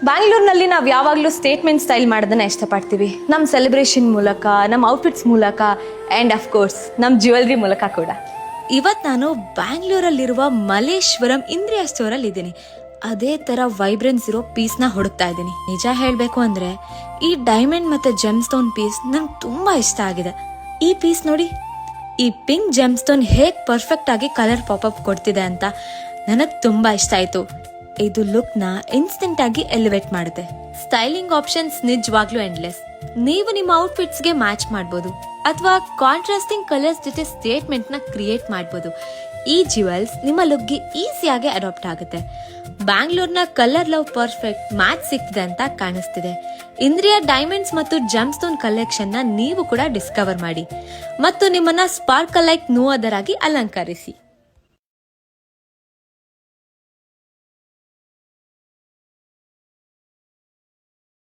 ಬ್ಯಾಂಗ್ಳೂರ್ನಲ್ಲಿ ನಾವು ಯಾವಾಗಲೂ statement style ಮಾಡೋದನ್ನ ಇಷ್ಟಪಡ್ತೀವಿ. ನಮ್ಮ ಸೆಲೆಬ್ರೇಷನ್ ಮೂಲಕ, ನಮ್ಮ ಔಟ್ಫಿಟ್ಸ್ ಮೂಲಕ ಆ್ಯಂಡ್ ಅಫ್ಕೋರ್ಸ್ ನಮ್ಮ ಜ್ಯುವೆಲ್ರಿ ಮೂಲಕ ಕೂಡ. ಇವತ್ತು ನಾನು ಬ್ಯಾಂಗ್ಳೂರಲ್ಲಿರುವ ಮಲ್ಲೇಶ್ವರಂ ಇಂದ್ರಿಯಾ ಸ್ಟೋರಲ್ಲಿ ಇದ್ದೀನಿ. ಅದೇ ಥರ ವೈಬ್ರೆನ್ಸ್ ಇರೋ ಪೀಸ್ನ ಹುಡುಕ್ತಾ ಇದ್ದೀನಿ. ನಿಜ ಹೇಳಬೇಕು ಅಂದರೆ ಈ ಡೈಮಂಡ್ ಮತ್ತು ಜೆಮ್ ಸ್ಟೋನ್ ಪೀಸ್ ನಂಗೆ ತುಂಬ ಇಷ್ಟ ಆಗಿದೆ. ಈ ಪೀಸ್ ನೋಡಿ, ಈ ಪಿಂಕ್ ಜೆಮ್ ಸ್ಟೋನ್ ಹೇಗೆ ಪರ್ಫೆಕ್ಟ್ ಆಗಿ ಕಲರ್ ಪಾಪಪ್ ಕೊಡ್ತಿದೆ ಅಂತ ನನಗೆ ತುಂಬ ಇಷ್ಟ ಆಯಿತು. ಇದು ಲುಕ್ನ ಇನ್ಸ್ಟೆಂಟ್ ಆಗಿ ಎಲಿವೇಟ್ ಮಾಡುತ್ತೆ. ಸ್ಟೈಲಿಂಗ್ ಆಪ್ಷನ್ಸ್ ನಿಜವಾಗ್ಲೂ ಎಂಡ್ಲೆಸ್. ನೀವು ನಿಮ್ಮ ಔಟ್ಫಿಟ್ಸ್ಗೆ ಮ್ಯಾಚ್ ಮಾಡ್ಬೋದು ಅಥವಾ ಕಾಂಟ್ರಾಸ್ಟಿಂಗ್ ಕಲರ್ಸ್ ಜೊತೆ ಸ್ಟೇಟ್ಮೆಂಟ್ ನ ಕ್ರಿಯೇಟ್ ಮಾಡ್ಬೋದು. ಈ ಜ್ಯುವೆಲ್ಸ್ ನಿಮ್ಮ ಲುಕ್ಗೆ ಈಸಿಯಾಗಿ ಅಡಾಪ್ಟ್ ಆಗುತ್ತೆ. ಬ್ಯಾಂಗ್ಳೂರ್ನ ಕಲರ್ ಲವ್ ಪರ್ಫೆಕ್ಟ್ ಮ್ಯಾಚ್ ಸಿಕ್ತಿದೆ ಅಂತ ಕಾಣಿಸ್ತಿದೆ. ಇಂದ್ರಿಯಾ ಡೈಮಂಡ್ಸ್ ಮತ್ತು ಜೆಮ್ ಸ್ಟೋನ್ ಕಲೆಕ್ಷನ್ ನ ನೀವು ಕೂಡ ಡಿಸ್ಕವರ್ ಮಾಡಿ ಮತ್ತು ನಿಮ್ಮನ್ನ ಸ್ಪಾರ್ಕಲ್ ಲೈಕ್ ನೋ ಅದರ್ ಆಗಿ ಅಲಂಕರಿಸಿ.